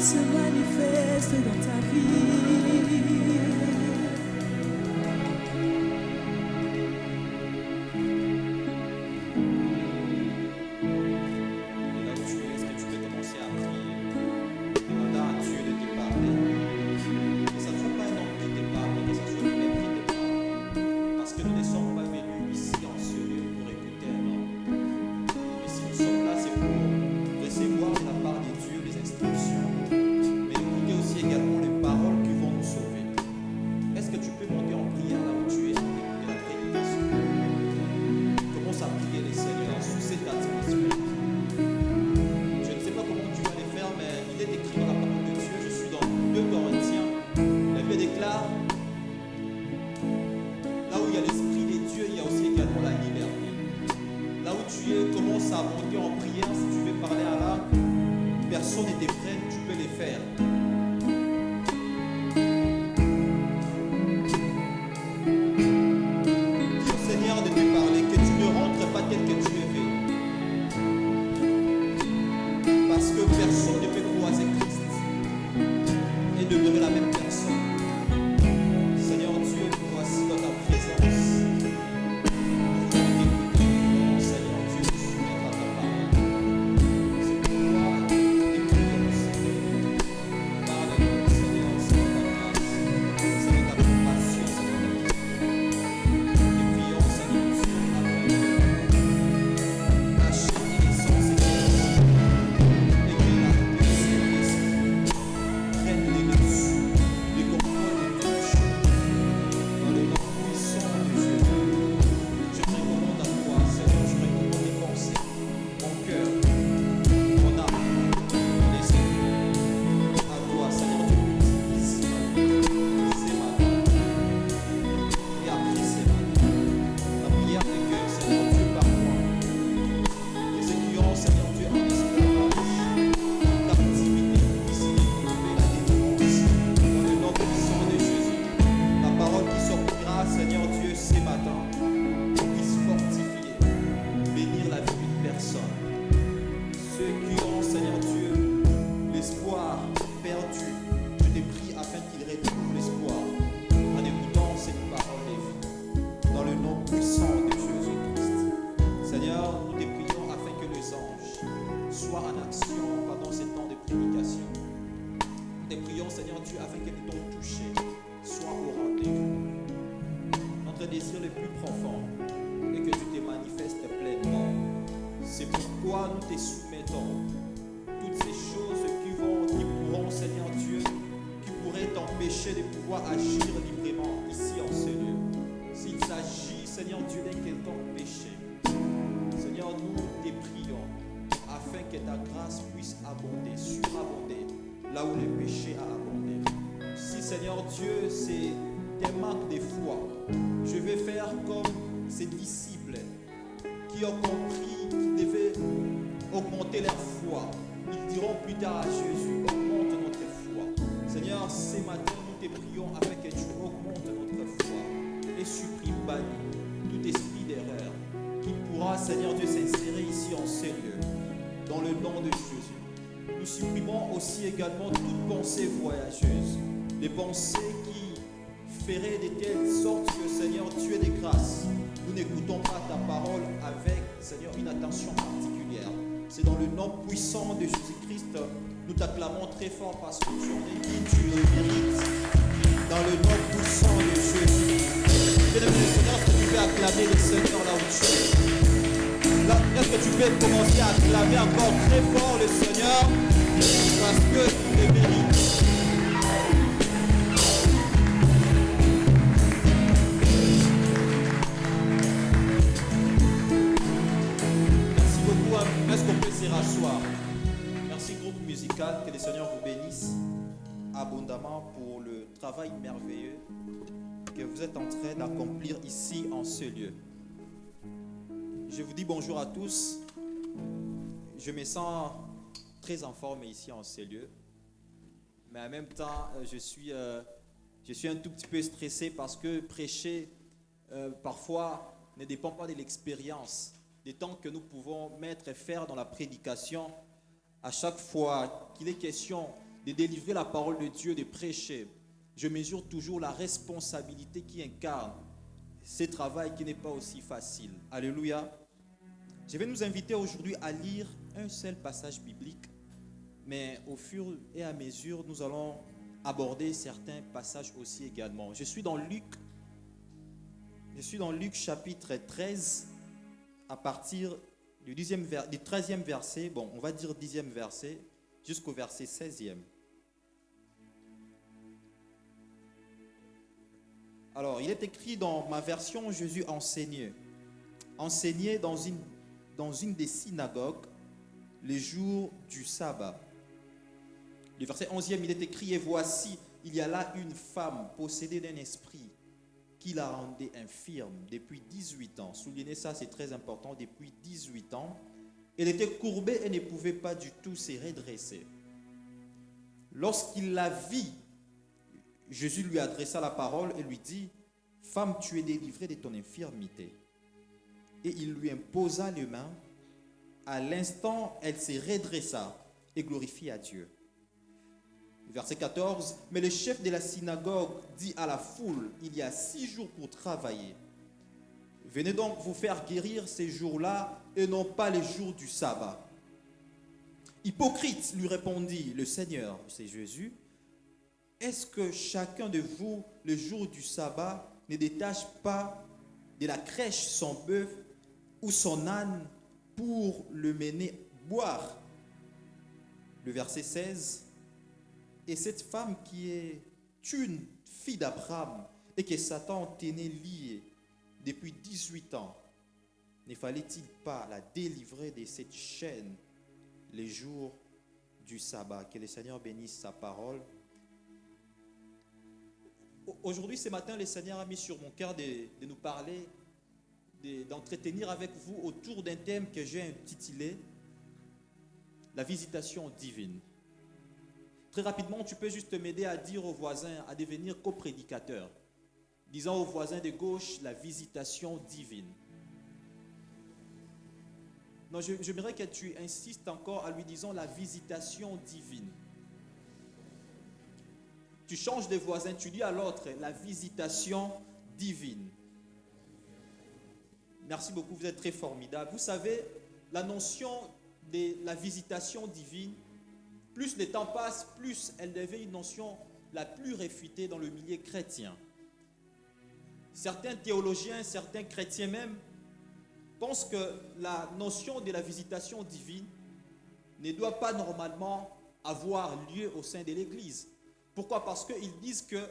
se manifeste dans ta vie. Également toute pensée voyageuse, des pensées qui feraient de telle sorte que Seigneur Dieu des grâces, nous n'écoutons pas ta parole avec Seigneur une attention particulière. C'est dans le nom puissant de Jésus-Christ, nous t'acclamons très fort parce que tu en es digne, tu le mérites. Dans le nom puissant de Jésus. Mesdames et messieurs, est-ce que tu peux acclamer le Seigneur là où tu es? Est-ce que tu peux commencer à acclamer encore très fort le Seigneur? Parce que tu le mérites. Merci beaucoup. Est-ce qu'on peut s'y rasseoir? Merci groupe musical. Que le Seigneur vous bénisse abondamment pour le travail merveilleux que vous êtes en train d'accomplir ici en ce lieu. Je vous dis bonjour à tous. Je me sens très en forme ici en ce lieu, mais en même temps je suis un tout petit peu stressé parce que prêcher parfois ne dépend pas de l'expérience, des temps que nous pouvons mettre et faire dans la prédication. À chaque fois qu'il est question de délivrer la parole de Dieu, de prêcher, je mesure toujours la responsabilité qui incarne ce travail qui n'est pas aussi facile. Alléluia. Je vais nous inviter aujourd'hui à lire un seul passage biblique, mais au fur et à mesure, nous allons aborder certains passages aussi également. Je suis dans Luc chapitre 13, à partir du 13e verset, bon, on va dire 10e verset, jusqu'au verset 16e. Alors, il est écrit dans ma version, Jésus enseignait dans une des synagogues les jours du sabbat. Le verset 11e, il est écrit, et voici, il y a là une femme possédée d'un esprit qui la rendait infirme depuis 18 ans. Soulignez ça, c'est très important, depuis 18 ans. Elle était courbée et ne pouvait pas du tout se redresser. Lorsqu'il la vit, Jésus lui adressa la parole et lui dit, « Femme, tu es délivrée de ton infirmité. » Et il lui imposa les mains. À l'instant, elle se redressa et glorifia Dieu. Verset 14, « Mais le chef de la synagogue dit à la foule, « Il y a 6 jours pour travailler. Venez donc vous faire guérir ces jours-là et non pas les jours du sabbat. » Hypocrite, lui répondit le Seigneur, c'est Jésus, « Est-ce que chacun de vous, le jour du sabbat, ne détache pas de la crèche son bœuf ou son âne pour le mener boire ?» Le verset 16, « Et cette femme qui est une fille d'Abraham et que Satan tenait liée depuis 18 ans, ne fallait-il pas la délivrer de cette chaîne les jours du sabbat ?» Que le Seigneur bénisse sa parole. Aujourd'hui, ce matin, le Seigneur a mis sur mon cœur de nous parler, d'entretenir avec vous autour d'un thème que j'ai intitulé « La visitation divine ». Très rapidement, tu peux juste m'aider à dire aux voisins, à devenir coprédicateur. Disons aux voisins de gauche, la visitation divine. Non, j'aimerais que tu insistes encore en lui disant la visitation divine. Tu changes de voisin, tu dis à l'autre la visitation divine. Merci beaucoup, vous êtes très formidable. Vous savez, la notion de la visitation divine, plus le temps passe, plus elle devient une notion la plus réfutée dans le milieu chrétien. Certains théologiens, certains chrétiens même, pensent que la notion de la visitation divine ne doit pas normalement avoir lieu au sein de l'Église. Pourquoi? Parce qu'ils disent que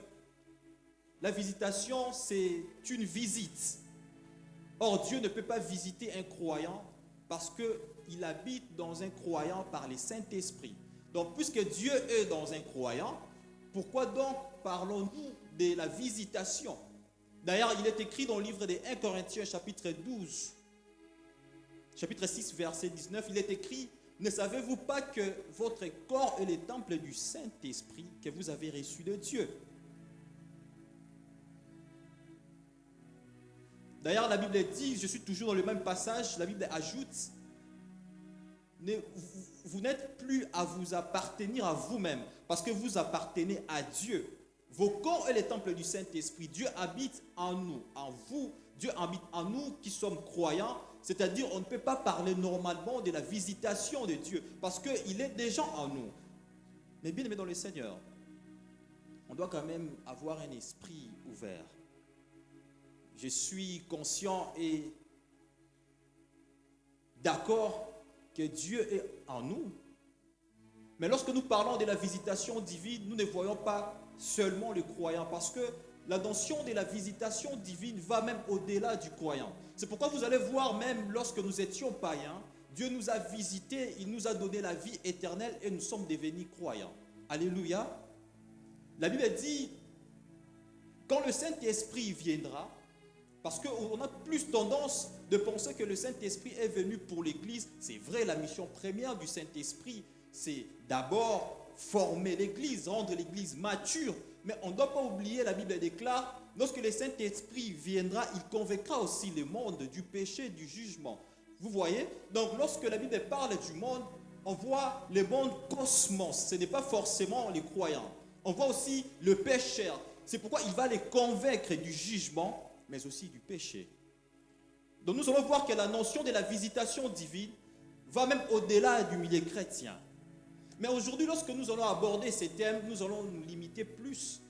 la visitation, c'est une visite. Or, Dieu ne peut pas visiter un croyant parce qu'il habite dans un croyant par le Saint-Esprit. Donc, puisque Dieu est dans un croyant, pourquoi donc parlons-nous de la visitation? D'ailleurs, il est écrit dans le livre de 1 Corinthiens, chapitre 12, chapitre 6, verset 19, il est écrit, « Ne savez-vous pas que votre corps est le temple du Saint-Esprit que vous avez reçu de Dieu ?» D'ailleurs, la Bible dit, je suis toujours dans le même passage, la Bible ajoute, vous n'êtes plus à vous appartenir à vous-même, parce que vous appartenez à Dieu. Vos corps est le temple du Saint-Esprit. Dieu habite en nous, en vous. Dieu habite en nous qui sommes croyants. C'est-à-dire, on ne peut pas parler normalement de la visitation de Dieu, parce qu'il est déjà en nous. Mais bien aimé dans le Seigneur, on doit quand même avoir un esprit ouvert. Je suis conscient et d'accord que Dieu est en nous. Mais lorsque nous parlons de la visitation divine, nous ne voyons pas seulement le croyant, parce que la notion de la visitation divine va même au-delà du croyant. C'est pourquoi vous allez voir, même lorsque nous étions païens, Dieu nous a visités, il nous a donné la vie éternelle et nous sommes devenus croyants. Alléluia. La Bible dit, quand le Saint-Esprit viendra, parce qu'on a plus tendance de penser que le Saint-Esprit est venu pour l'Église. C'est vrai, la mission première du Saint-Esprit, c'est d'abord former l'Église, rendre l'Église mature. Mais on ne doit pas oublier, la Bible déclare, lorsque le Saint-Esprit viendra, il convaincra aussi le monde du péché, du jugement. Vous voyez? Donc lorsque la Bible parle du monde, on voit le monde cosmos. Ce n'est pas forcément les croyants. On voit aussi le pécheur. C'est pourquoi il va les convaincre du jugement, mais aussi du péché. Donc nous allons voir que la notion de la visitation divine va même au-delà du milieu chrétien. Mais aujourd'hui, lorsque nous allons aborder ces thèmes, nous allons nous limiter plus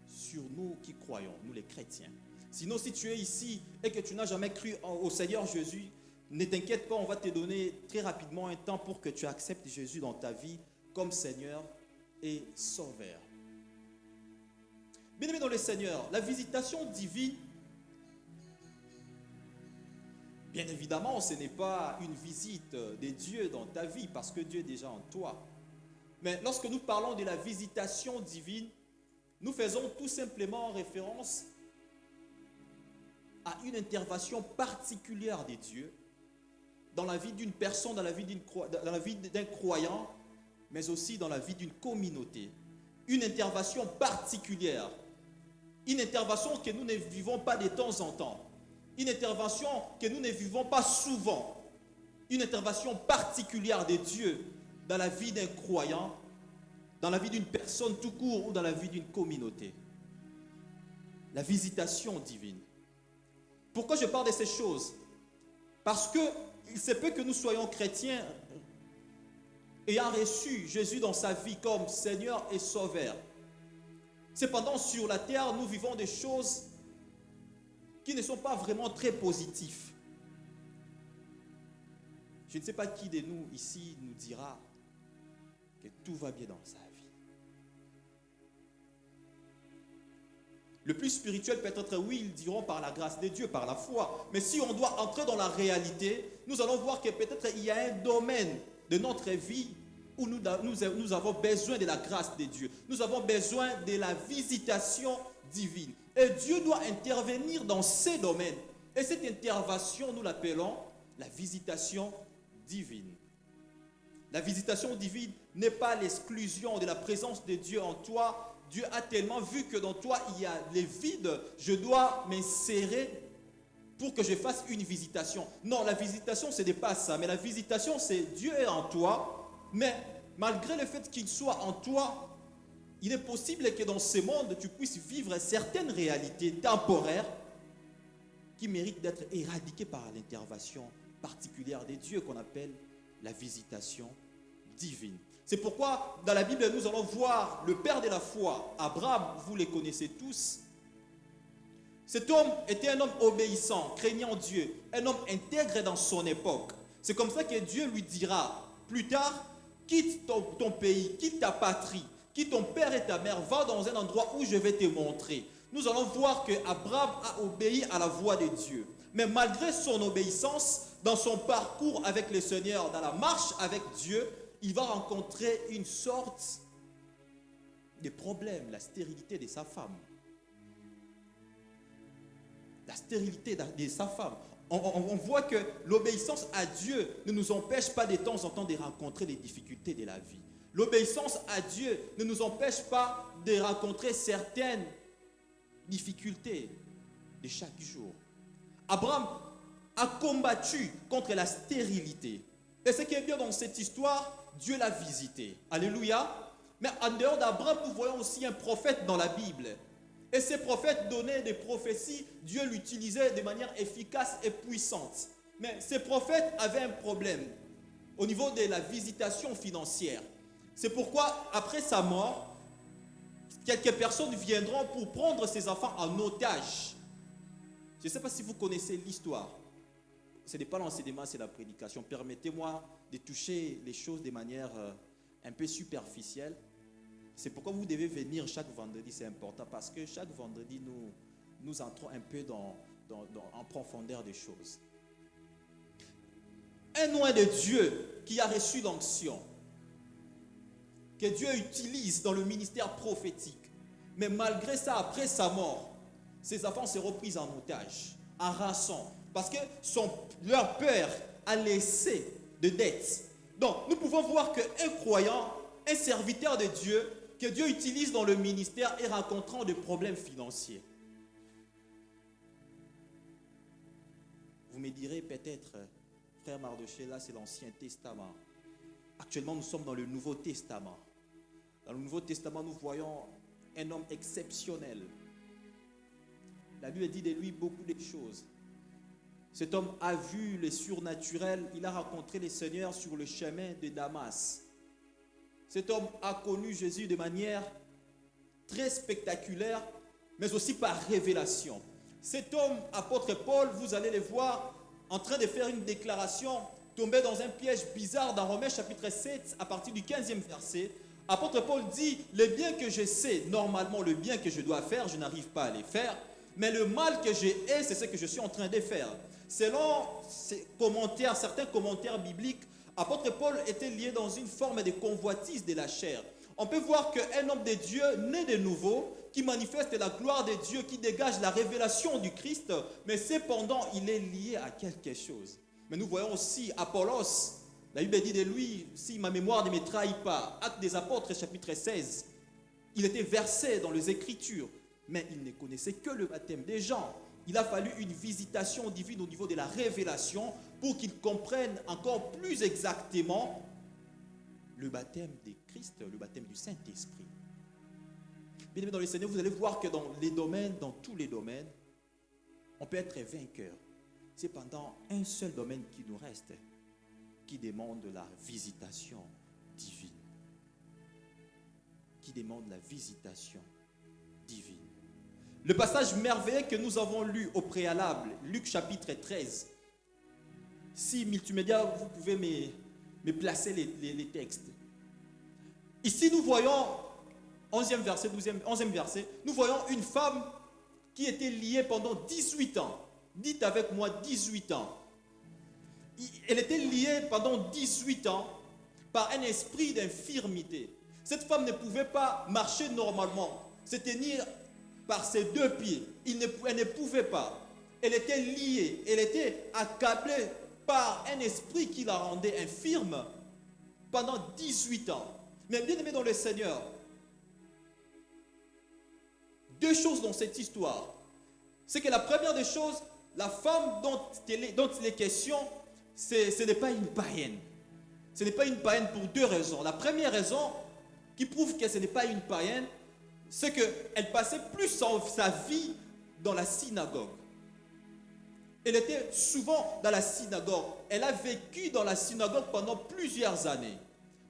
sur nous qui croyons, nous les chrétiens. Sinon, si tu es ici et que tu n'as jamais cru au Seigneur Jésus, ne t'inquiète pas, on va te donner très rapidement un temps pour que tu acceptes Jésus dans ta vie comme Seigneur et Sauveur. Bien-aimés dans le Seigneur, la visitation divine, bien évidemment, ce n'est pas une visite de Dieu dans ta vie parce que Dieu est déjà en toi. Mais lorsque nous parlons de la visitation divine, nous faisons tout simplement référence à une intervention particulière de Dieu dans la vie d'une personne, dans la vie d'un croyant, mais aussi dans la vie d'une communauté. Une intervention particulière. Une intervention que nous ne vivons pas de temps en temps. Une intervention que nous ne vivons pas souvent. Une intervention particulière de Dieu dans la vie d'un croyant, dans la vie d'une personne tout court ou dans la vie d'une communauté. La visitation divine. Pourquoi je parle de ces choses? Parce que il se peut que nous soyons chrétiens ayant reçu Jésus dans sa vie comme Seigneur et Sauveur. Cependant, sur la terre, nous vivons des choses qui ne sont pas vraiment très positives. Je ne sais pas qui de nous ici nous dira que tout va bien dans sa vie. Le plus spirituel peut-être, oui, ils diront par la grâce de Dieu, par la foi. Mais si on doit entrer dans la réalité, nous allons voir que peut-être il y a un domaine de notre vie où nous avons besoin de la grâce de Dieu. Nous avons besoin de la visitation divine. Et Dieu doit intervenir dans ces domaines. Et cette intervention, nous l'appelons la visitation divine. La visitation divine n'est pas l'exclusion de la présence de Dieu en toi. Dieu a tellement vu que dans toi, il y a les vides. Je dois m'insérer pour que je fasse une visitation. Non, la visitation, ce n'est pas ça. Mais la visitation, c'est Dieu est en toi. Mais malgré le fait qu'il soit en toi, il est possible que dans ce monde, tu puisses vivre certaines réalités temporaires qui méritent d'être éradiquées par l'intervention particulière de Dieu qu'on appelle la visitation divine. C'est pourquoi dans la Bible, nous allons voir le père de la foi, Abraham, vous les connaissez tous. Cet homme était un homme obéissant, craignant Dieu, un homme intègre dans son époque. C'est comme ça que Dieu lui dira plus tard, quitte ton pays, quitte ta patrie, quitte ton père et ta mère, va dans un endroit où je vais te montrer. Nous allons voir que Abraham a obéi à la voix de Dieu. Mais malgré son obéissance, dans son parcours avec le Seigneur, dans la marche avec Dieu, il va rencontrer une sorte de problème, la stérilité de sa femme. La stérilité de sa femme. On voit que l'obéissance à Dieu ne nous empêche pas de temps en temps de rencontrer les difficultés de la vie. L'obéissance à Dieu ne nous empêche pas de rencontrer certaines difficultés de chaque jour. Abraham a combattu contre la stérilité. Et ce qui est bien dans cette histoire, Dieu l'a visité. Alléluia. Mais en dehors d'Abraham, nous voyons aussi un prophète dans la Bible. Et ces prophètes donnaient des prophéties, Dieu l'utilisait de manière efficace et puissante. Mais ces prophètes avaient un problème au niveau de la visitation financière. C'est pourquoi, après sa mort, quelques personnes viendront pour prendre ses enfants en otage. Je ne sais pas si vous connaissez l'histoire. Ce n'est pas l'enseignement, c'est la prédication. Permettez-moi de toucher les choses de manière un peu superficielle. C'est pourquoi vous devez venir chaque vendredi, c'est important, parce que chaque vendredi, nous entrons un peu en profondeur des choses. Un oint de Dieu qui a reçu l'onction, que Dieu utilise dans le ministère prophétique, mais malgré ça, après sa mort, ses enfants seront pris en otage, en rançon, parce que leur père a laissé de dettes. Donc, nous pouvons voir qu'un croyant, un serviteur de Dieu, que Dieu utilise dans le ministère et rencontrant des problèmes financiers. Vous me direz peut-être, frère Mardoché, là c'est l'Ancien Testament. Actuellement, nous sommes dans le Nouveau Testament. Dans le Nouveau Testament, nous voyons un homme exceptionnel. La Bible dit de lui beaucoup de choses. Cet homme a vu le surnaturel, il a rencontré le Seigneur sur le chemin de Damas. Cet homme a connu Jésus de manière très spectaculaire, mais aussi par révélation. Cet homme, apôtre Paul, vous allez le voir en train de faire une déclaration, tombé dans un piège bizarre dans Romains chapitre 7, à partir du 15e verset. Apôtre Paul dit, le bien que je sais, normalement le bien que je dois faire, je n'arrive pas à les faire, mais le mal que j'ai, c'est ce que je suis en train de faire. Selon certains commentaires bibliques, apôtre Paul était lié dans une forme de convoitise de la chair. On peut voir qu'un homme de Dieu, né de nouveau, qui manifeste la gloire de Dieu, qui dégage la révélation du Christ, mais cependant, il est lié à quelque chose. Mais nous voyons aussi Apollos, la Bible dit de lui, si ma mémoire ne me trahit pas, Actes des Apôtres, chapitre 16, il était versé dans les Écritures, mais il ne connaissait que le baptême des gens. Il a fallu une visitation divine au niveau de la révélation pour qu'il comprenne encore plus exactement le baptême de Christ, le baptême du Saint-Esprit. Bien aimé dans le Seigneur, vous allez voir que dans tous les domaines, on peut être vainqueur. C'est pendant un seul domaine qui nous reste, qui demande la visitation divine. Qui demande la visitation divine. Le passage merveilleux que nous avons lu au préalable, Luc chapitre 13. Si multimédia, vous pouvez me placer les textes. Ici, nous voyons, 11e verset, nous voyons une femme qui était liée pendant 18 ans. Dites avec moi 18 ans. Elle était liée pendant 18 ans par un esprit d'infirmité. Cette femme ne pouvait pas marcher normalement, se tenir par ses deux pieds. Elle ne pouvait pas. Elle était liée, elle était accablée par un esprit qui la rendait infirme pendant 18 ans. Mais bien aimé dans le Seigneur, deux choses dans cette histoire. C'est que la première des choses, la femme dont il est question, ce n'est pas une païenne. Ce n'est pas une païenne pour deux raisons. La première raison qui prouve que ce n'est pas une païenne, c'est qu'elle passait plus sa vie dans la synagogue. Elle était souvent dans la synagogue. Elle a vécu dans la synagogue pendant plusieurs années.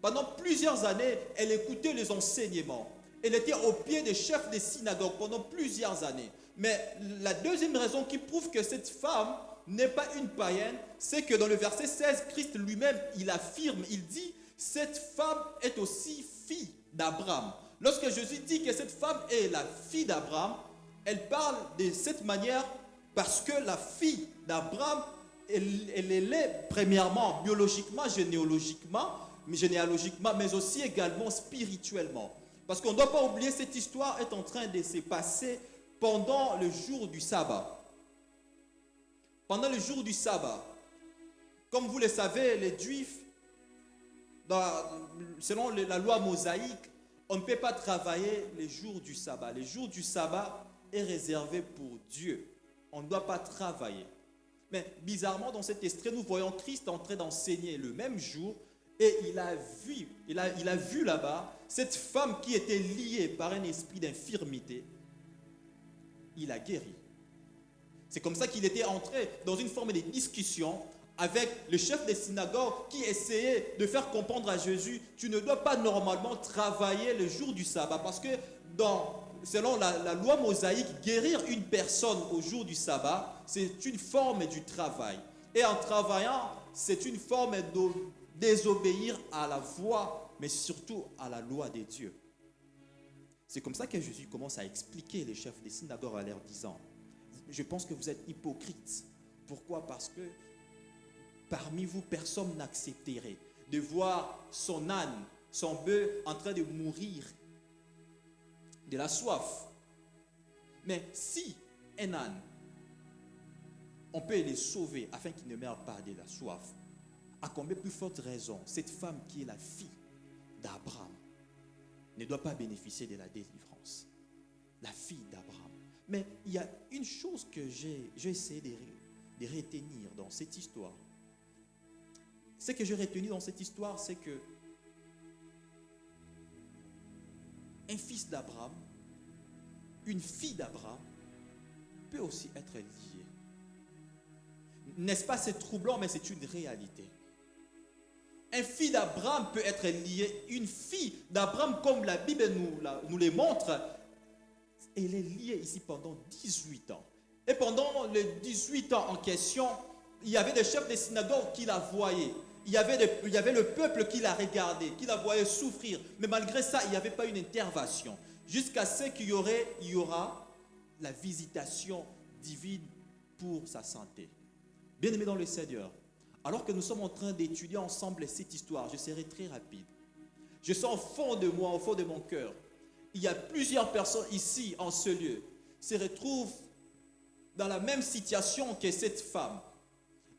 Pendant plusieurs années, elle écoutait les enseignements. Elle était au pied des chefs des synagogues pendant plusieurs années. Mais la deuxième raison qui prouve que cette femme n'est pas une païenne, c'est que dans le verset 16, Christ lui-même, il affirme, il dit, cette femme est aussi fille d'Abraham. Lorsque Jésus dit que cette femme est la fille d'Abraham, elle parle de cette manière parce que la fille d'Abraham, elle est premièrement biologiquement, généalogiquement, mais aussi également spirituellement. Parce qu'on ne doit pas oublier, cette histoire est en train de se passer pendant le jour du sabbat. Pendant le jour du sabbat, comme vous le savez, les Juifs, selon la loi mosaïque, on ne peut pas travailler les jours du sabbat. Les jours du sabbat est réservé pour Dieu. On ne doit pas travailler. Mais bizarrement, dans cet extrait, nous voyons Christ en train d'enseigner le même jour et il a vu là-bas cette femme qui était liée par un esprit d'infirmité. Il a guéri. C'est comme ça qu'il était entré dans une forme de discussion avec le chef des synagogues qui essayait de faire comprendre à Jésus, tu ne dois pas normalement travailler le jour du sabbat parce que selon la loi mosaïque, guérir une personne au jour du sabbat, c'est une forme du travail. Et en travaillant, c'est une forme de désobéir à la voix, mais surtout à la loi de Dieu. C'est comme ça que Jésus commence à expliquer les chefs des synagogues en leur disant, je pense que vous êtes hypocrites. Pourquoi? Parce que parmi vous, personne n'accepterait de voir son âne, son bœuf en train de mourir de la soif. Mais si un âne, on peut les sauver afin qu'il ne meure pas de la soif, à combien plus forte raison, cette femme qui est la fille d'Abraham ne doit pas bénéficier de la délivrance. La fille d'Abraham. Mais il y a une chose que j'ai essayé de retenir dans cette histoire. Ce que j'ai retenu dans cette histoire, c'est que un fils d'Abraham, une fille d'Abraham, peut aussi être liée. N'est-ce pas, c'est troublant, mais c'est une réalité. Un fils d'Abraham peut être lié. Une fille d'Abraham, comme la Bible nous les montre, elle est liée ici pendant 18 ans. Et pendant les 18 ans en question, il y avait des chefs des synagogues qui la voyaient. Il y avait le peuple qui la regardait, qui la voyait souffrir. Mais malgré ça, il n'y avait pas une intervention. Jusqu'à ce qu'il y aura la visitation divine pour sa santé. Bien-aimés dans le Seigneur, alors que nous sommes en train d'étudier ensemble cette histoire, je serai très rapide. Je sens au fond de moi, au fond de mon cœur, il y a plusieurs personnes ici, en ce lieu, se retrouvent dans la même situation que cette femme.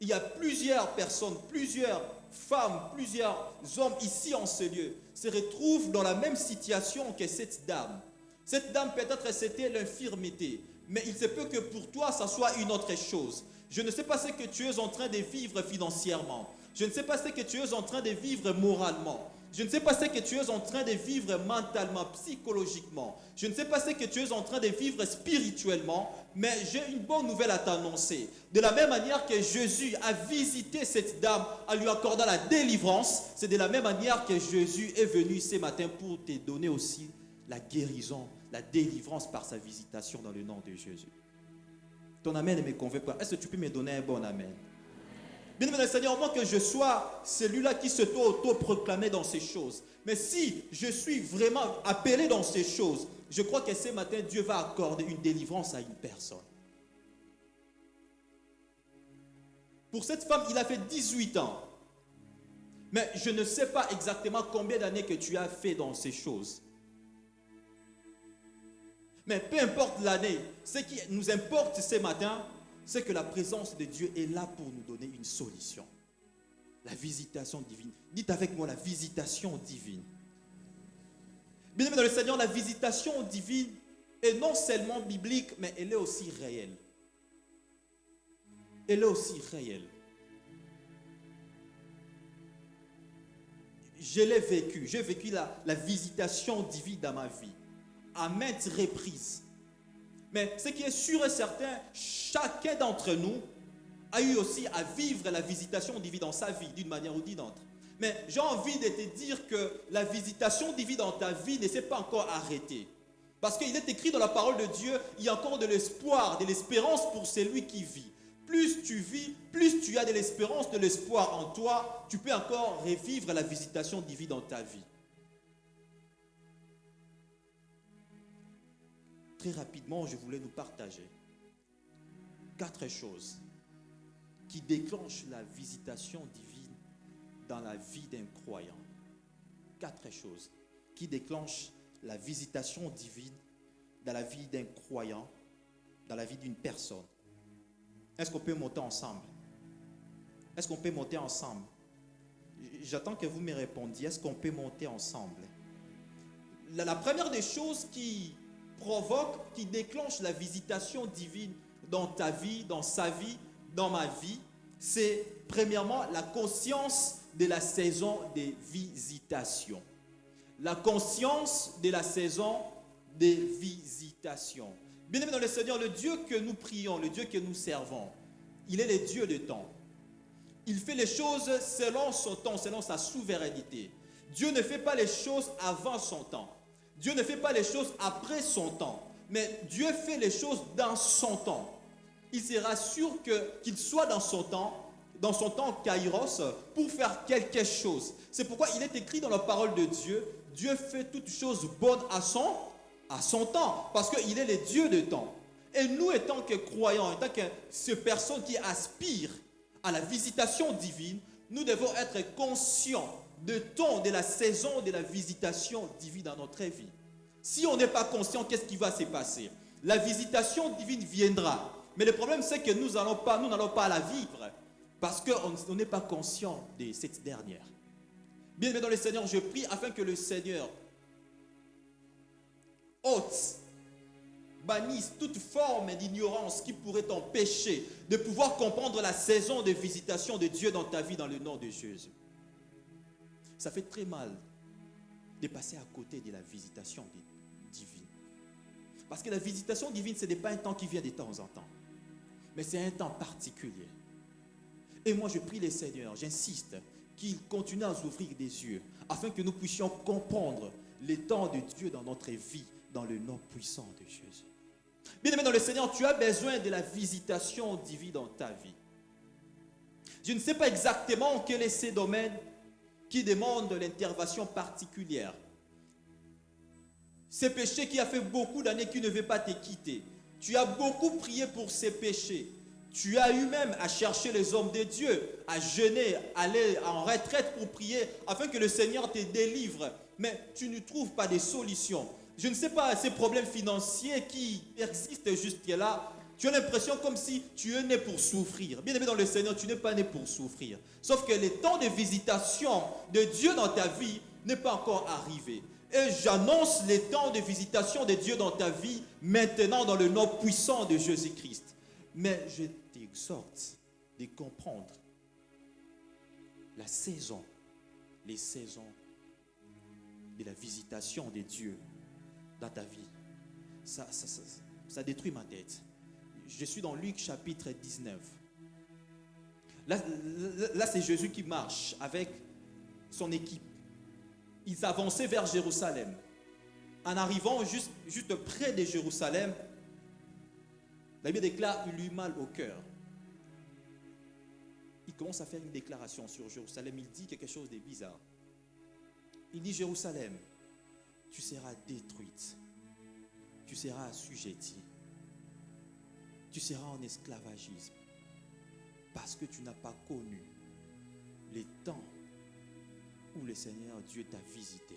Il y a plusieurs personnes, plusieurs femmes, plusieurs hommes ici en ce lieu, se retrouvent dans la même situation que cette dame. Cette dame, peut-être c'était l'infirmité, mais il se peut que pour toi, ça soit une autre chose. Je ne sais pas ce que tu es en train de vivre financièrement. Je ne sais pas ce que tu es en train de vivre moralement. Je ne sais pas ce que tu es en train de vivre mentalement, psychologiquement. Je ne sais pas ce que tu es en train de vivre spirituellement, mais j'ai une bonne nouvelle à t'annoncer. De la même manière que Jésus a visité cette dame en lui accordant la délivrance, c'est de la même manière que Jésus est venu ce matin pour te donner aussi la guérison, la délivrance par sa visitation dans le nom de Jésus. Ton amen ne me convainc pas. Est-ce que tu peux me donner un bon amen? Bien-aimé dans le Seigneur, au moins que je sois celui-là qui se doit auto-proclamer dans ces choses. Mais si je suis vraiment appelé dans ces choses, je crois que ce matin, Dieu va accorder une délivrance à une personne. Pour cette femme, il a fait 18 ans. Mais je ne sais pas exactement combien d'années que tu as fait dans ces choses. Mais peu importe l'année, ce qui nous importe ce matin, c'est que la présence de Dieu est là pour nous donner une solution. La visitation divine. Dites avec moi la visitation divine. Bien-aimés dans le Seigneur, la visitation divine est non seulement biblique, mais elle est aussi réelle. Elle est aussi réelle. Je l'ai vécu. J'ai vécu la visitation divine dans ma vie. À maintes reprises. Mais ce qui est sûr et certain, chacun d'entre nous a eu aussi à vivre la visitation divine dans sa vie, d'une manière ou d'une autre. Mais j'ai envie de te dire que la visitation divine dans ta vie ne s'est pas encore arrêtée. Parce qu'il est écrit dans la parole de Dieu, il y a encore de l'espoir, de l'espérance pour celui qui vit. Plus tu vis, plus tu as de l'espérance, de l'espoir en toi, tu peux encore revivre la visitation divine dans ta vie. Très rapidement, je voulais nous partager 4 choses qui déclenchent la visitation divine dans la vie d'un croyant. 4 choses qui déclenchent la visitation divine dans la vie d'un croyant, dans la vie d'une personne. Est-ce qu'on peut monter ensemble? Est-ce qu'on peut monter ensemble? J'attends que vous me répondiez. Est-ce qu'on peut monter ensemble? La première des choses qui provoque, qui déclenche la visitation divine dans ta vie, dans sa vie, dans ma vie, c'est premièrement la conscience de la saison des visitations. La conscience de la saison des visitations. Bien-aimé dans le Seigneur, le Dieu que nous prions, le Dieu que nous servons, il est le Dieu de temps. Il fait les choses selon son temps, selon sa souveraineté. Dieu ne fait pas les choses avant son temps. Dieu ne fait pas les choses après son temps, mais Dieu fait les choses dans son temps. Il sera sûr qu'il soit dans son temps kairos, pour faire quelque chose. C'est pourquoi il est écrit dans la parole de Dieu, Dieu fait toutes choses bonnes à son temps, parce qu'il est le Dieu de temps. Et nous, étant que croyants, étant que ces personnes qui aspirent à la visitation divine, nous devons être conscients de temps, de la saison de la visitation divine dans notre vie. Si on n'est pas conscient, qu'est-ce qui va se passer? La visitation divine viendra. Mais le problème, c'est que nous n'allons pas la vivre parce qu'on n'est pas conscient de cette dernière. Bien-aimé dans le Seigneur, je prie afin que le Seigneur ôte bannisse toute forme d'ignorance qui pourrait t'empêcher de pouvoir comprendre la saison de visitation de Dieu dans ta vie dans le nom de Jésus. Ça fait très mal de passer à côté de la visitation divine. Parce que la visitation divine, ce n'est pas un temps qui vient de temps en temps, mais c'est un temps particulier. Et moi, je prie le Seigneur, j'insiste, qu'il continue à nous ouvrir des yeux, afin que nous puissions comprendre les temps de Dieu dans notre vie, dans le nom puissant de Jésus. Bien-aimé dans le Seigneur, tu as besoin de la visitation divine dans ta vie. Je ne sais pas exactement quel est ce domaine qui demande l'intervention particulière. Ces péchés qui a fait beaucoup d'années qui ne veut pas te quitter. Tu as beaucoup prié pour ces péchés. Tu as eu même à chercher les hommes de Dieu, à jeûner, aller en retraite pour prier afin que le Seigneur te délivre. Mais tu ne trouves pas de solution. Je ne sais pas, ces problèmes financiers qui persistent jusque-là, tu as l'impression comme si tu es né pour souffrir. Bien aimé dans le Seigneur, tu n'es pas né pour souffrir. Sauf que le temps de visitation de Dieu dans ta vie n'est pas encore arrivé. Et j'annonce les temps de visitation de Dieu dans ta vie maintenant dans le nom puissant de Jésus-Christ. Mais je t'exhorte de comprendre la saison, les saisons de la visitation de Dieu dans ta vie. Ça détruit ma tête. Je suis dans Luc chapitre 19. Là c'est Jésus qui marche avec son équipe. Ils avançaient vers Jérusalem. En arrivant juste près de Jérusalem, la Bible déclare qu'il eut mal au cœur. Il commence à faire une déclaration sur Jérusalem. Il dit quelque chose de bizarre. Il dit: Jérusalem, tu seras détruite. Tu seras assujettie. Tu seras en esclavagisme. Parce que tu n'as pas connu les temps où le Seigneur Dieu t'a visité.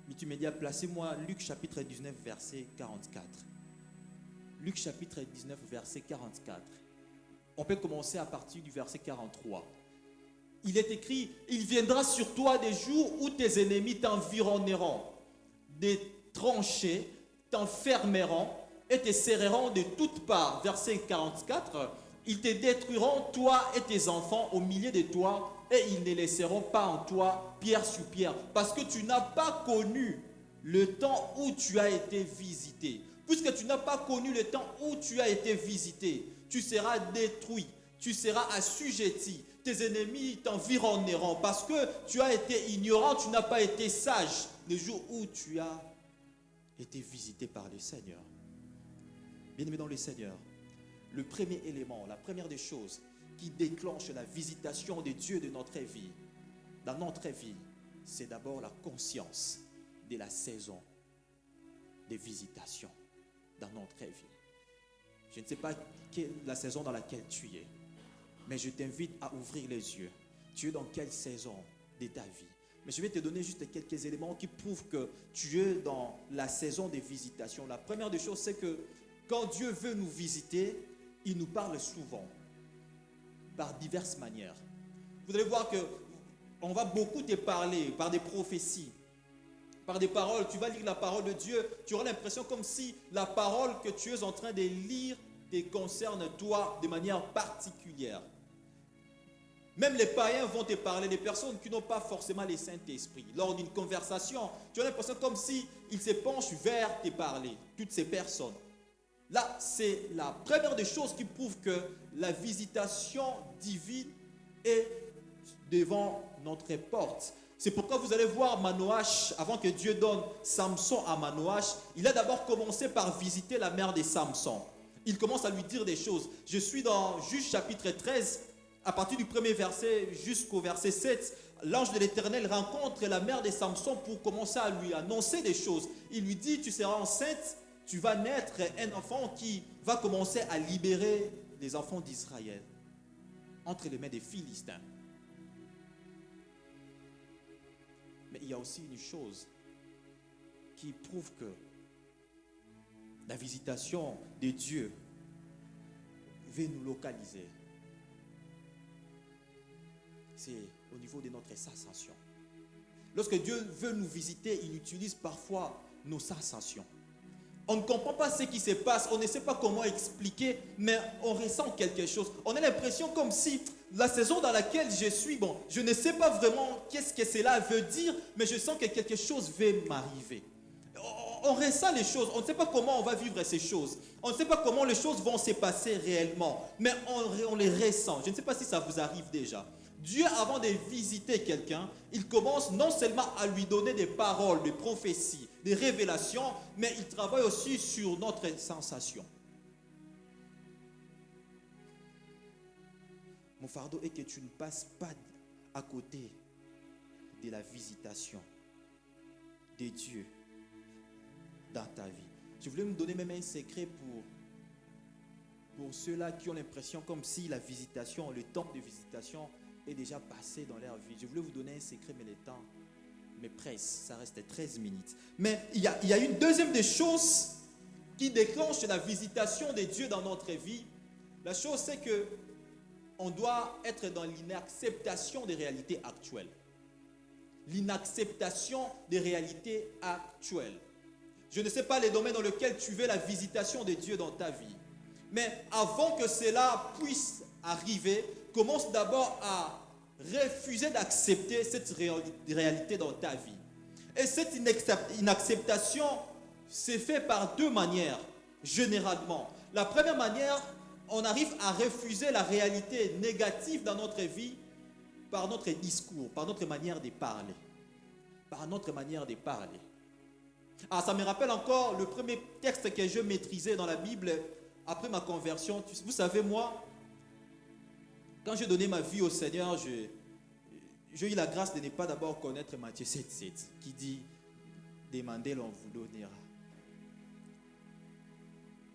Mais tu me dis, placez-moi Luc chapitre 19, verset 44. Luc chapitre 19, verset 44. On peut commencer à partir du verset 43. Il est écrit: il viendra sur toi des jours où tes ennemis t'environneront, des tranchées t'enfermeront et te serreront de toutes parts. Verset 44. Ils te détruiront, toi et tes enfants, au milieu de toi, et ils ne laisseront pas en toi pierre sur pierre, parce que tu n'as pas connu le temps où tu as été visité. Puisque tu n'as pas connu le temps où tu as été visité, tu seras détruit, tu seras assujetti, tes ennemis t'environneront, parce que tu as été ignorant, tu n'as pas été sage le jour où tu as été visité par le Seigneur. Bien-aimé dans le Seigneur, le premier élément, la première des choses qui déclenche la visitation de Dieu de notre vie, dans notre vie, c'est d'abord la conscience de la saison de visitation dans notre vie. Je ne sais pas quelle est la saison dans laquelle tu es, mais je t'invite à ouvrir les yeux. Tu es dans quelle saison de ta vie? Mais je vais te donner juste quelques éléments qui prouvent que tu es dans la saison de visitation. La première des choses, c'est que quand Dieu veut nous visiter, il nous parle souvent, par diverses manières. Vous allez voir qu'on va beaucoup te parler par des prophéties, par des paroles. Tu vas lire la parole de Dieu, tu auras l'impression comme si la parole que tu es en train de lire te concerne toi de manière particulière. Même les païens vont te parler, des personnes qui n'ont pas forcément les Saint-Esprit. Lors d'une conversation, tu as l'impression comme si ils se penchent vers te parler, toutes ces personnes. Là, c'est la première des choses qui prouve que la visitation divine est devant notre porte. C'est pourquoi vous allez voir Manoach, avant que Dieu donne Samson à Manoach, il a d'abord commencé par visiter la mère de Samson. Il commence à lui dire des choses. Je suis dans Juge chapitre 13, à partir du premier verset jusqu'au verset 7. L'ange de l'Éternel rencontre la mère de Samson pour commencer à lui annoncer des choses. Il lui dit: tu seras enceinte, tu vas naître un enfant qui va commencer à libérer les enfants d'Israël entre les mains des Philistins. Mais il y a aussi une chose qui prouve que la visitation de Dieu veut nous localiser. C'est au niveau de notre sensation. Lorsque Dieu veut nous visiter, il utilise parfois nos sensations. On ne comprend pas ce qui se passe, on ne sait pas comment expliquer, mais on ressent quelque chose. On a l'impression comme si la saison dans laquelle je suis, bon, je ne sais pas vraiment qu'est-ce que cela veut dire, mais je sens que quelque chose va m'arriver. On ressent les choses, on ne sait pas comment on va vivre ces choses. On ne sait pas comment les choses vont se passer réellement, mais on les ressent. Je ne sais pas si ça vous arrive déjà. Dieu, avant de visiter quelqu'un, il commence non seulement à lui donner des paroles, des prophéties, des révélations, mais il travaille aussi sur notre sensation. Mon fardeau est que tu ne passes pas à côté de la visitation de Dieu dans ta vie. Je voulais me donner même un secret pour ceux-là qui ont l'impression comme si la visitation, le temps de visitation est déjà passé dans leur vie. Je voulais vous donner un secret, mais le temps me presse. Ça reste 13 minutes. Mais il y a une deuxième des choses qui déclenche la visitation de Dieu dans notre vie. La chose, c'est que on doit être dans l'inacceptation des réalités actuelles. L'inacceptation des réalités actuelles. Je ne sais pas les domaines dans lesquels tu veux la visitation de Dieu dans ta vie. Mais avant que cela puisse arriver, commence d'abord à refuser d'accepter cette réalité dans ta vie. Et cette inacceptation se fait par deux manières, généralement. La première manière, on arrive à refuser la réalité négative dans notre vie par notre discours, par notre manière de parler. Par notre manière de parler. Ah, ça me rappelle encore le premier texte que je maîtrisais dans la Bible après ma conversion. Vous savez, moi, quand j'ai donné ma vie au Seigneur, j'ai eu la grâce de ne pas d'abord connaître Matthieu 7,7 qui dit « Demandez, l'on vous donnera ».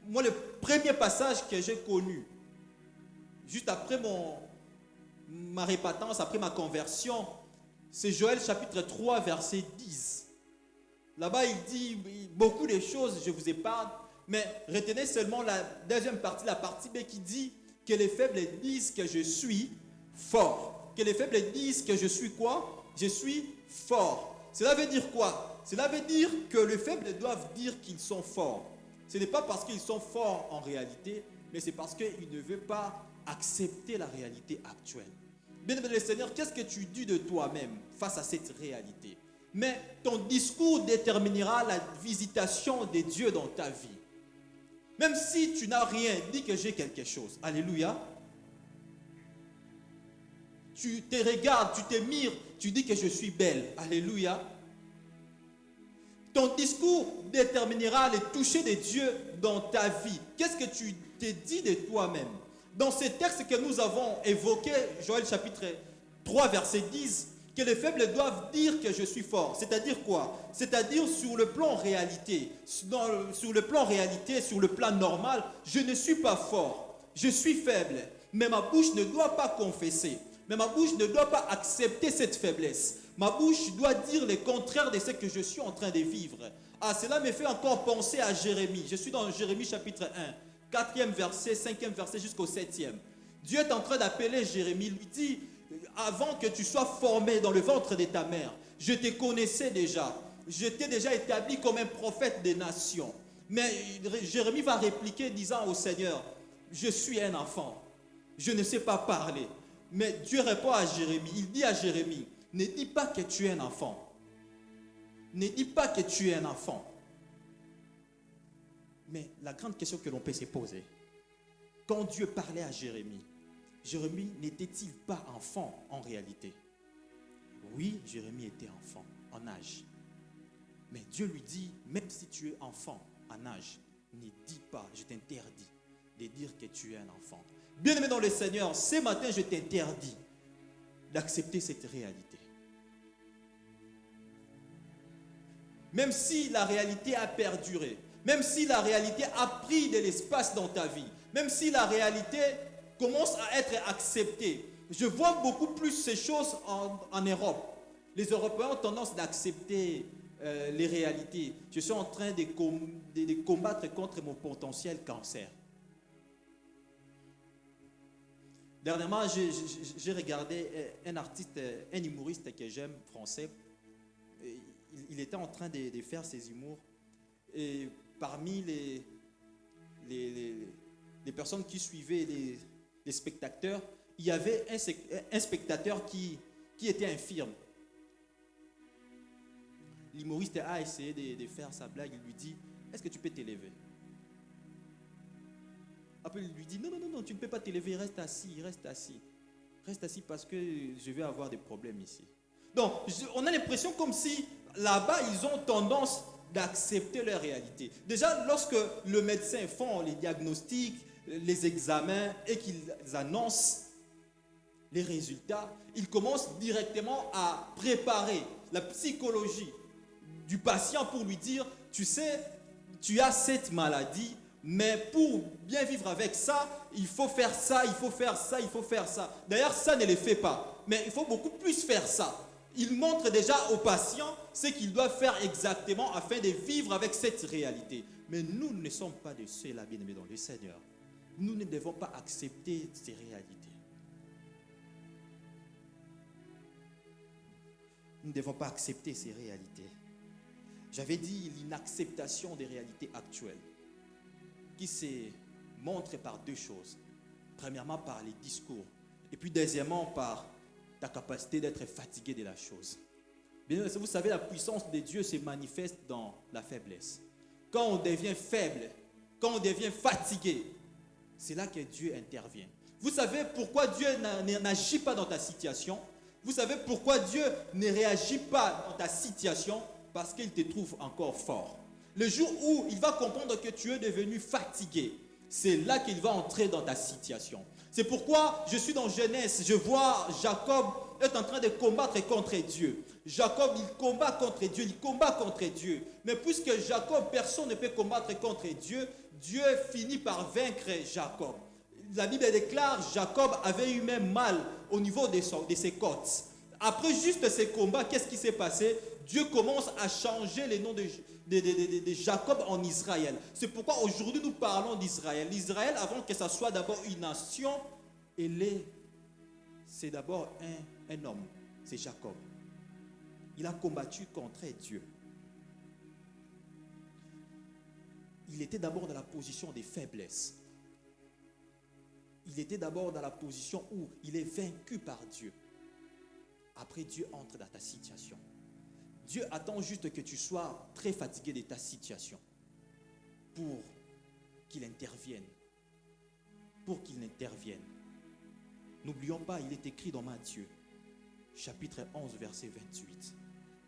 Moi, le premier passage que j'ai connu, juste après ma repentance, après ma conversion, c'est Joël chapitre 3, verset 10. Là-bas, il dit beaucoup de choses, je vous épargne, mais retenez seulement la deuxième partie, la partie B qui dit que les faibles disent que je suis fort. Que les faibles disent que je suis quoi? Je suis fort. Cela veut dire quoi? Cela veut dire que les faibles doivent dire qu'ils sont forts. Ce n'est pas parce qu'ils sont forts en réalité, mais c'est parce qu'ils ne veulent pas accepter la réalité actuelle. Bien-aimé le Seigneur, qu'est-ce que tu dis de toi-même face à cette réalité? Mais ton discours déterminera la visitation de Dieu dans ta vie. Même si tu n'as rien, dis que j'ai quelque chose. Alléluia. Tu te regardes, tu te mires, tu dis que je suis belle. Alléluia. Ton discours déterminera le toucher de Dieu dans ta vie. Qu'est-ce que tu te dis de toi-même? Dans ces textes que nous avons évoqués, Joël chapitre 3, verset 10, que les faibles doivent dire que je suis fort. C'est-à-dire quoi? C'est-à-dire sur le plan réalité. Sur le plan réalité, sur le plan normal, je ne suis pas fort. Je suis faible. Mais ma bouche ne doit pas confesser. Mais ma bouche ne doit pas accepter cette faiblesse. Ma bouche doit dire le contraire de ce que je suis en train de vivre. Ah, cela me fait encore penser à Jérémie. Je suis dans Jérémie chapitre 1, 4e verset, 5e verset jusqu'au 7e. Dieu est en train d'appeler Jérémie, lui dit, avant que tu sois formé dans le ventre de ta mère, je te connaissais déjà. Je t'ai déjà établi comme un prophète des nations. Mais Jérémie va répliquer disant au Seigneur, je suis un enfant. Je ne sais pas parler. Mais Dieu répond à Jérémie. Il dit à Jérémie, ne dis pas que tu es un enfant. Ne dis pas que tu es un enfant. Mais la grande question que l'on peut se poser, quand Dieu parlait à Jérémie, Jérémie n'était-il pas enfant en réalité? Oui, Jérémie était enfant en âge. Mais Dieu lui dit, même si tu es enfant en âge, ne dis pas, je t'interdis de dire que tu es un enfant. Bien-aimé dans le Seigneur, ce matin, je t'interdis d'accepter cette réalité. Même si la réalité a perduré, même si la réalité a pris de l'espace dans ta vie, même si la réalité commence à être acceptée. Je vois beaucoup plus ces choses en Europe. Les Européens ont tendance d'accepter les réalités. Je suis en train de combattre contre mon potentiel cancer. Dernièrement, j'ai regardé un artiste, un humoriste que j'aime, français. Il était en train de faire ses humours. Et parmi les personnes qui suivaient les spectateurs, il y avait un spectateur qui était infirme. L'humoriste a essayé de faire sa blague. Il lui dit, est-ce que tu peux t'élever? Après, il lui dit, non, tu ne peux pas t'élever, reste assis. Reste assis parce que je vais avoir des problèmes ici. Donc, on a l'impression comme si là-bas, ils ont tendance d'accepter leur réalité. Déjà, lorsque le médecin font les diagnostics, les examens et qu'ils annoncent les résultats, ils commencent directement à préparer la psychologie du patient pour lui dire, tu sais, tu as cette maladie, mais pour bien vivre avec ça, il faut faire ça, il faut faire ça, il faut faire ça. D'ailleurs, ça ne le fait pas, mais il faut beaucoup plus faire ça. Il montre déjà au patient ce qu'il doit faire exactement afin de vivre avec cette réalité. Mais nous ne sommes pas de ceux-là, bien-aimés dans le Seigneur. Nous ne devons pas accepter ces réalités. Nous ne devons pas accepter ces réalités. J'avais dit l'inacceptation des réalités actuelles qui se montre par deux choses. Premièrement, par les discours. Et puis deuxièmement, par ta capacité d'être fatigué de la chose. Bien, vous savez, la puissance de Dieu se manifeste dans la faiblesse. Quand on devient faible, quand on devient fatigué, c'est là que Dieu intervient. Vous savez pourquoi Dieu n'agit pas dans ta situation? Vous savez pourquoi Dieu ne réagit pas dans ta situation? Parce qu'il te trouve encore fort. Le jour où il va comprendre que tu es devenu fatigué, c'est là qu'il va entrer dans ta situation. C'est pourquoi je suis dans Genèse, je vois Jacob est en train de combattre contre Dieu. Jacob, il combat contre Dieu, il combat contre Dieu. Mais puisque Jacob, personne ne peut combattre contre Dieu, Dieu finit par vaincre Jacob. La Bible déclare, Jacob avait eu même mal au niveau de ses côtes. Après juste ces combats, qu'est-ce qui s'est passé? Dieu commence à changer les noms de Jacob en Israël. C'est pourquoi aujourd'hui nous parlons d'Israël. L'Israël, avant que ça soit d'abord une nation, c'est d'abord un homme. C'est Jacob. Il a combattu contre Dieu. Il était d'abord dans la position de faiblesse. Il était d'abord dans la position où il est vaincu par Dieu. Après, Dieu entre dans ta situation. Dieu attend juste que tu sois très fatigué de ta situation pour qu'il intervienne. Pour qu'il intervienne. N'oublions pas, il est écrit dans Matthieu, chapitre 11, verset 28.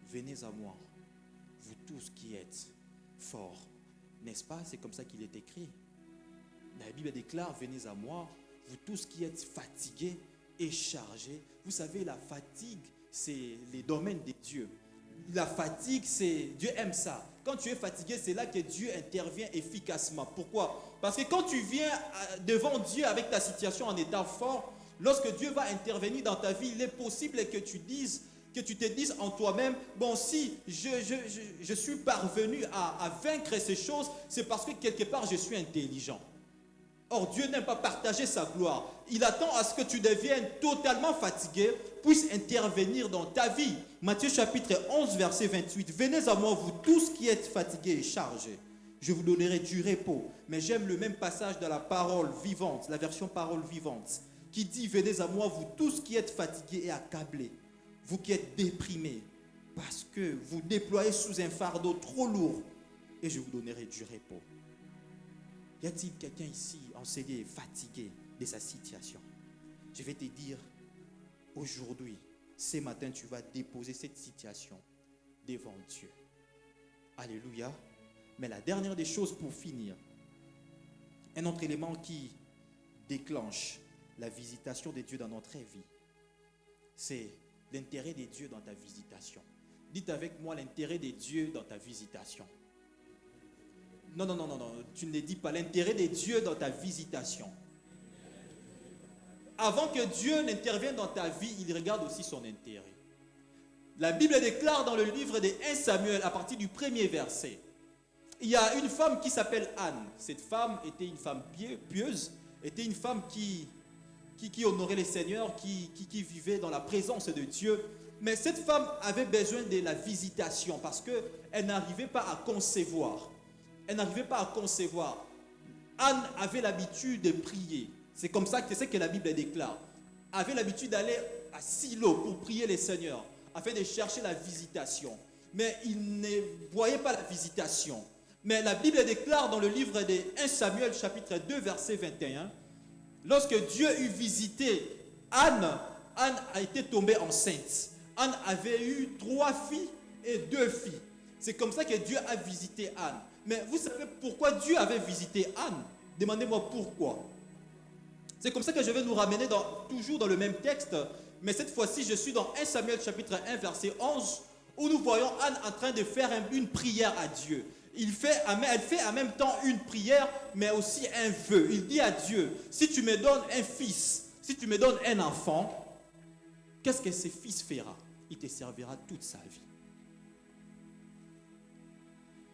Venez à moi, vous tous qui êtes forts. N'est-ce pas? C'est comme ça qu'il est écrit. La Bible déclare, venez à moi, vous tous qui êtes fatigués et chargés. Vous savez, la fatigue, c'est les domaines de Dieu. La fatigue, Dieu aime ça. Quand tu es fatigué, c'est là que Dieu intervient efficacement. Pourquoi? Parce que quand tu viens devant Dieu avec ta situation en état fort, lorsque Dieu va intervenir dans ta vie, il est possible que tu te dises en toi-même, bon, si je suis parvenu à vaincre ces choses, c'est parce que quelque part je suis intelligent. Or, Dieu n'aime pas partager sa gloire. Il attend à ce que tu deviennes totalement fatigué, puisse intervenir dans ta vie. Matthieu chapitre 11, verset 28. Venez à moi, vous tous qui êtes fatigués et chargés. Je vous donnerai du repos. Mais j'aime le même passage dans la parole vivante, la version parole vivante, qui dit, venez à moi, vous tous qui êtes fatigués et accablés, vous qui êtes déprimés, parce que vous déployez sous un fardeau trop lourd, et je vous donnerai du repos. Y a-t-il quelqu'un ici, enseigné, fatigué de sa situation? Je vais te dire, aujourd'hui, ce matin, tu vas déposer cette situation devant Dieu. Alléluia. Mais la dernière des choses pour finir, un autre élément qui déclenche la visitation de Dieu dans notre vie, c'est l'intérêt de Dieu dans ta visitation. Dites avec moi l'intérêt de Dieu dans ta visitation. Non, tu ne le dis pas. L'intérêt de Dieu dans ta visitation. Avant que Dieu n'intervienne dans ta vie, il regarde aussi son intérêt. La Bible déclare dans le livre de 1 Samuel, à partir du premier verset, il y a une femme qui s'appelle Anne. Cette femme était une femme pieuse, était une femme qui honorait le Seigneur, qui vivait dans la présence de Dieu. Mais cette femme avait besoin de la visitation parce qu'elle n'arrivait pas à concevoir. Elle n'arrivait pas à concevoir. Anne avait l'habitude de prier. C'est comme ça que c'est ce que la Bible déclare. Avait l'habitude d'aller à Silo pour prier le Seigneur, afin de chercher la visitation. Mais il ne voyait pas la visitation. Mais la Bible déclare dans le livre de 1 Samuel chapitre 2 verset 21, lorsque Dieu eut visité Anne, Anne a été tombée enceinte. Anne avait eu 3 filles et 2 filles. C'est comme ça que Dieu a visité Anne. Mais vous savez pourquoi Dieu avait visité Anne? Demandez-moi pourquoi. C'est comme ça que je vais nous ramener toujours dans le même texte. Mais cette fois-ci, je suis dans 1 Samuel chapitre 1 verset 11, où nous voyons Anne en train de faire une prière à Dieu. Elle fait en même temps une prière, mais aussi un vœu. Il dit à Dieu, si tu me donnes un fils, si tu me donnes un enfant, qu'est-ce que ce fils fera? Il te servira toute sa vie.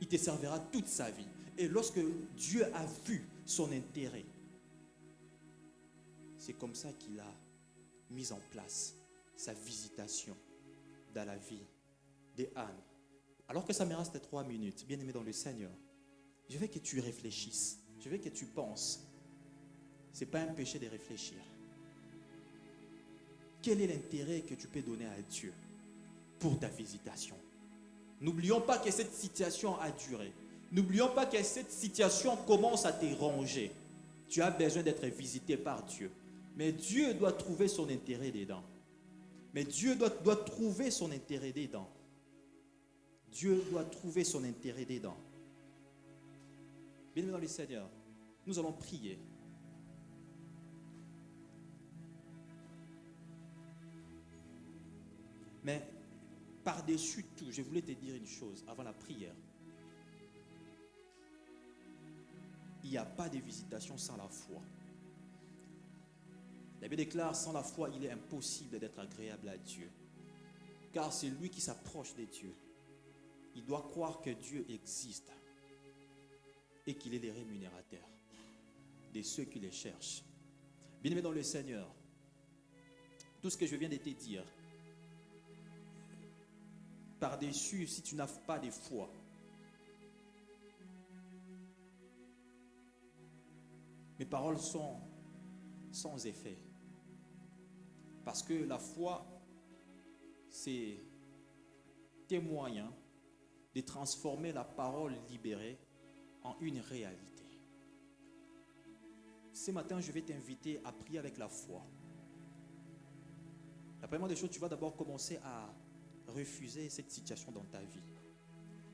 Il te servira toute sa vie. Et lorsque Dieu a vu son intérêt, c'est comme ça qu'il a mis en place sa visitation dans la vie d'Anne. Alors que ça me reste 3 minutes, bien-aimé dans le Seigneur, je veux que tu réfléchisses, je veux que tu penses. Ce n'est pas un péché de réfléchir. Quel est l'intérêt que tu peux donner à Dieu pour ta visitation? N'oublions pas que cette situation a duré. N'oublions pas que cette situation commence à te ranger. Tu as besoin d'être visité par Dieu. Mais Dieu doit trouver son intérêt dedans. Mais Dieu doit trouver son intérêt dedans. Dieu doit trouver son intérêt dedans. Bien-aimés dans le Seigneur, nous allons prier. Mais par-dessus tout, je voulais te dire une chose avant la prière. Il n'y a pas de visitation sans la foi. La Bible déclare, sans la foi, il est impossible d'être agréable à Dieu. Car c'est lui qui s'approche de Dieu. Il doit croire que Dieu existe et qu'il est le rémunérateur de ceux qui les cherchent. Bien-aimé dans le Seigneur, tout ce que je viens de te dire, par-dessus, si tu n'as pas de foi, mes paroles sont sans effet. Parce que la foi, c'est tes moyens de transformer la parole libérée en une réalité. Ce matin, je vais t'inviter à prier avec la foi. La première des choses, tu vas d'abord commencer à refuser cette situation dans ta vie.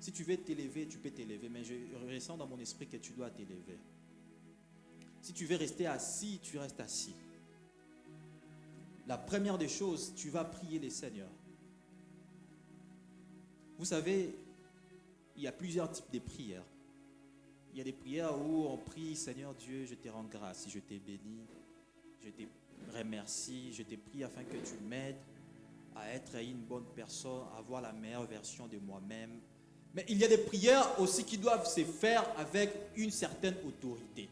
Si tu veux t'élever, tu peux t'élever, mais je ressens dans mon esprit que tu dois t'élever. Si tu veux rester assis, tu restes assis. La première des choses, tu vas prier le Seigneur. Vous savez, il y a plusieurs types de prières. Il y a des prières où on prie, Seigneur Dieu, je te rends grâce, je te bénis, je te remercie, je te prie afin que tu m'aides à être une bonne personne, à avoir la meilleure version de moi-même. Mais il y a des prières aussi qui doivent se faire avec une certaine autorité.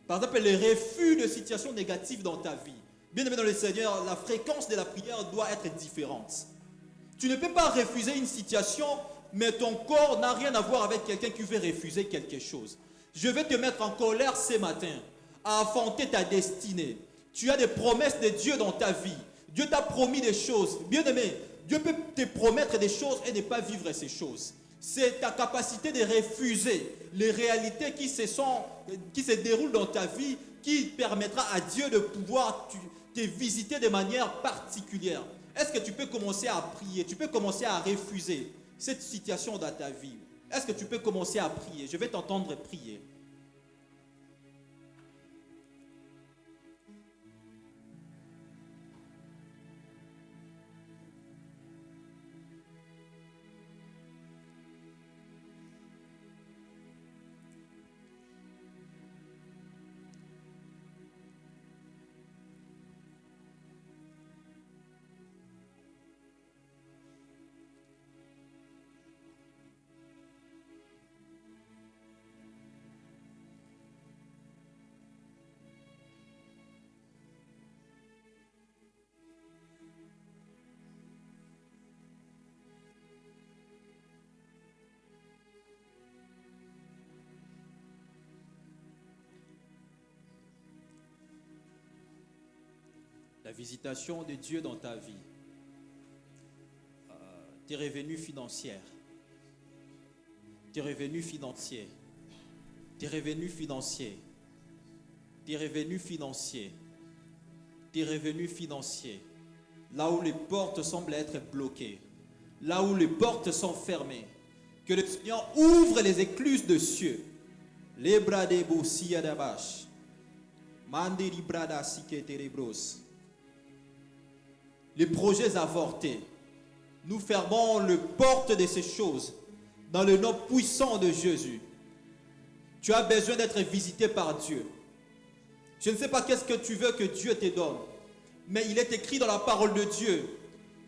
Par exemple, le refus de situations négatives dans ta vie. Bien aimé dans le Seigneur, la fréquence de la prière doit être différente. Tu ne peux pas refuser une situation, mais ton corps n'a rien à voir avec quelqu'un qui veut refuser quelque chose. Je vais te mettre en colère ce matin, à affronter ta destinée. Tu as des promesses de Dieu dans ta vie. Dieu t'a promis des choses. Bien aimé, Dieu peut te promettre des choses et ne pas vivre ces choses. C'est ta capacité de refuser les réalités qui se déroulent dans ta vie qui permettra à Dieu de pouvoir te visiter de manière particulière. Est-ce que tu peux commencer à prier? Tu peux commencer à refuser cette situation dans ta vie. Est-ce que tu peux commencer à prier? Je vais t'entendre prier. La visitation de Dieu dans ta vie. Tes revenus financiers. Tes revenus financiers. Tes revenus financiers. Tes revenus financiers. Tes revenus financiers. Là où les portes semblent être bloquées. Là où les portes sont fermées. Que le Seigneur ouvre les écluses de cieux. Les bras des boussia d'abash. Mandiri brada siketerebros. Les projets avortés. Nous fermons les portes de ces choses dans le nom puissant de Jésus. Tu as besoin d'être visité par Dieu. Je ne sais pas qu'est-ce que tu veux que Dieu te donne, mais il est écrit dans la parole de Dieu,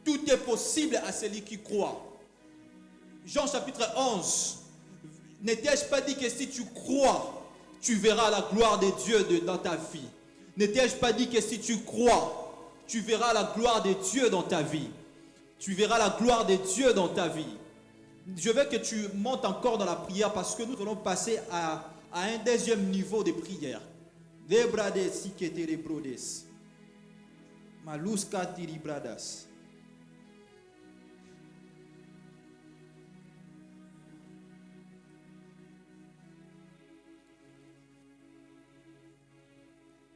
tout est possible à celui qui croit. Jean chapitre 11, n'étais-je pas dit que si tu crois, tu verras la gloire de Dieu dans ta vie? N'étais-je pas dit que si tu crois, tu verras la gloire de Dieu dans ta vie? Tu verras la gloire de Dieu dans ta vie. Je veux que tu montes encore dans la prière parce que nous allons passer à un deuxième niveau de prière.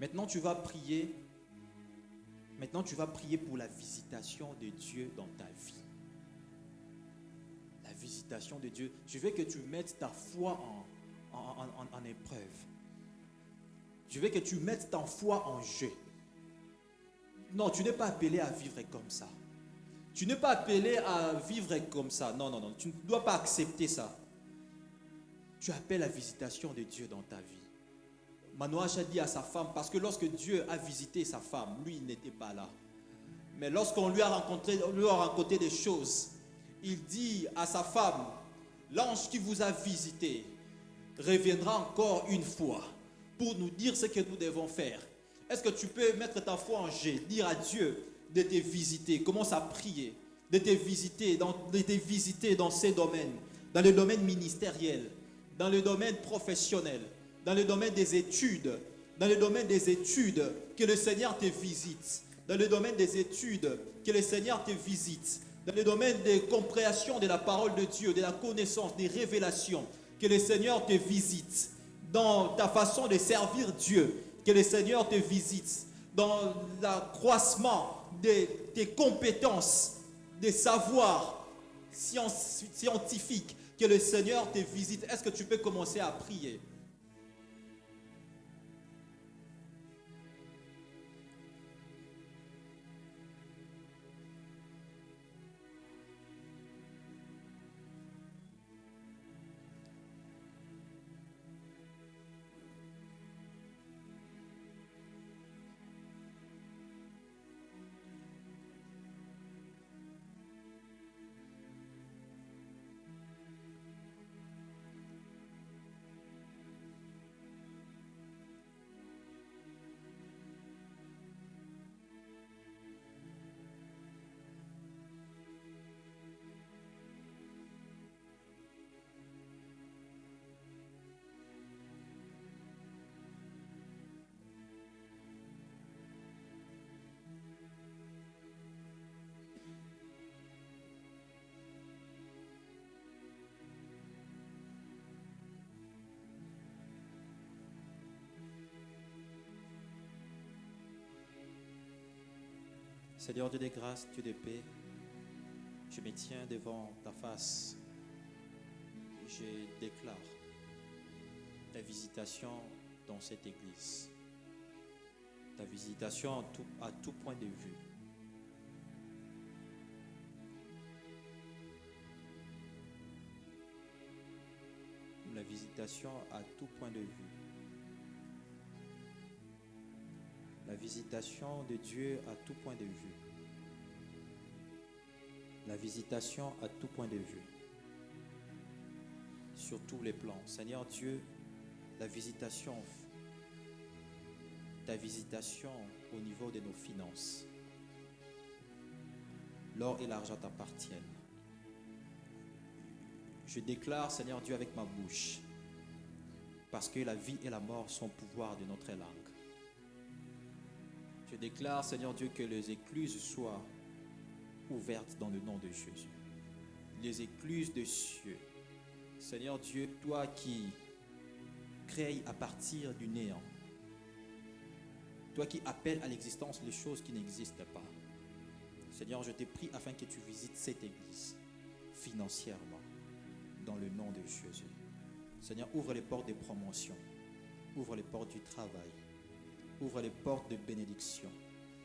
Maintenant, tu vas prier. Maintenant, tu vas prier pour la visitation de Dieu dans ta vie. La visitation de Dieu. Je veux que tu mettes ta foi en épreuve. Je veux que tu mettes ta foi en jeu. Non, tu n'es pas appelé à vivre comme ça. Tu n'es pas appelé à vivre comme ça. Non, non, non. Tu ne dois pas accepter ça. Tu appelles la visitation de Dieu dans ta vie. Manoach a dit à sa femme, parce que lorsque Dieu a visité sa femme, lui, il n'était pas là. Mais lorsqu'on lui a rencontré des choses, il dit à sa femme, l'ange qui vous a visité reviendra encore une fois pour nous dire ce que nous devons faire. Est-ce que tu peux mettre ta foi en jeu, dire à Dieu de te visiter, commence à prier, de te visiter dans ces domaines, dans le domaine ministériel, dans le domaine professionnel, dans le domaine des études, que le Seigneur te visite, dans le domaine des études, que le Seigneur te visite, dans le domaine de compréhension de la parole de Dieu, de la connaissance, des révélations, que le Seigneur te visite, dans ta façon de servir Dieu, que le Seigneur te visite, dans l'accroissement de tes compétences, des savoirs scientifiques, que le Seigneur te visite. Est-ce que tu peux commencer à prier? Seigneur Dieu de grâce, Dieu de paix, je me tiens devant ta face. Je déclare ta visitation dans cette église. Ta visitation à tout point de vue. La visitation à tout point de vue. La visitation de Dieu à tout point de vue. La visitation à tout point de vue. Sur tous les plans. Seigneur Dieu, la visitation, ta visitation au niveau de nos finances. L'or et l'argent t'appartiennent. Je déclare, Seigneur Dieu, avec ma bouche, parce que la vie et la mort sont au pouvoir de notre langue. Je déclare, Seigneur Dieu, que les écluses soient ouvertes dans le nom de Jésus. Les écluses de cieux. Seigneur Dieu, toi qui crées à partir du néant. Toi qui appelles à l'existence les choses qui n'existent pas. Seigneur, je te prie afin que tu visites cette église financièrement dans le nom de Jésus. Seigneur, ouvre les portes de promotion. Ouvre les portes du travail. Ouvre les portes de bénédiction.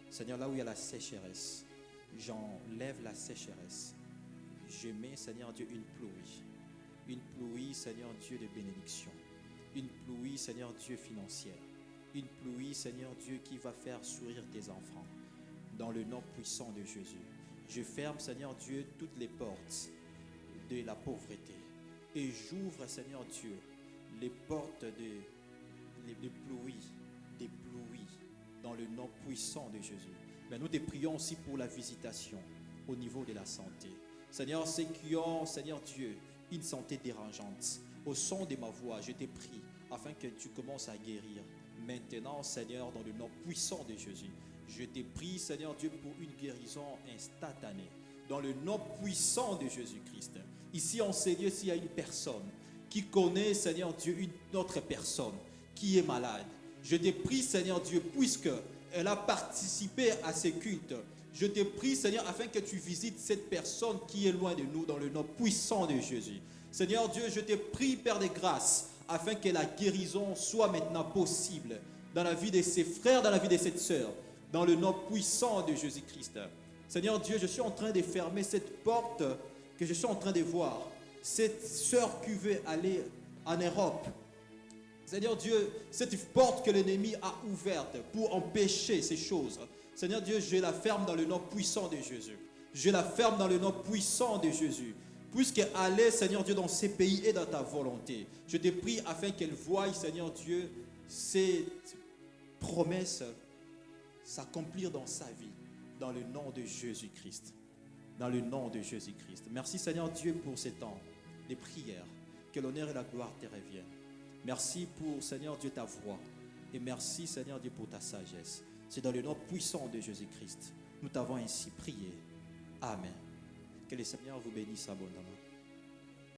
Seigneur, là où il y a la sécheresse, j'enlève la sécheresse. Je mets, Seigneur Dieu, une pluie. Une pluie, Seigneur Dieu, de bénédiction. Une pluie, Seigneur Dieu, financière. Une pluie, Seigneur Dieu, qui va faire sourire tes enfants. Dans le nom puissant de Jésus. Je ferme, Seigneur Dieu, toutes les portes de la pauvreté. Et j'ouvre, Seigneur Dieu, les portes des pluies, dans le nom puissant de Jésus. Mais nous te prions aussi pour la visitation au niveau de la santé. Seigneur, ceux qui ont, Seigneur Dieu, une santé dérangeante, au son de ma voix, je te prie afin que tu commences à guérir. Maintenant, Seigneur, dans le nom puissant de Jésus, je te prie, Seigneur Dieu, pour une guérison instantanée. Dans le nom puissant de Jésus-Christ. Ici, en Seigneur, s'il y a une personne qui connaît, Seigneur Dieu, une autre personne qui est malade, je te prie, Seigneur Dieu, puisque elle a participé à ces cultes, je te prie, Seigneur, afin que tu visites cette personne qui est loin de nous, dans le nom puissant de Jésus. Seigneur Dieu, je te prie, Père de grâce, afin que la guérison soit maintenant possible dans la vie de ses frères, dans la vie de cette sœur, dans le nom puissant de Jésus-Christ. Seigneur Dieu, je suis en train de fermer cette porte que je suis en train de voir. Cette sœur qui veut aller en Europe. Seigneur Dieu, cette porte que l'ennemi a ouverte pour empêcher ces choses. Seigneur Dieu, je la ferme dans le nom puissant de Jésus. Je la ferme dans le nom puissant de Jésus. Puisqu'elle est, Seigneur Dieu, dans ces pays et dans ta volonté. Je te prie afin qu'elle voie, Seigneur Dieu, cette promesse s'accomplir dans sa vie. Dans le nom de Jésus-Christ. Dans le nom de Jésus-Christ. Merci, Seigneur Dieu, pour ces temps de prière. Que l'honneur et la gloire te reviennent. Merci pour, Seigneur Dieu, ta voix. Et merci, Seigneur Dieu, pour ta sagesse. C'est dans le nom puissant de Jésus-Christ. Nous t'avons ainsi prié. Amen. Que le Seigneur vous bénisse abondamment.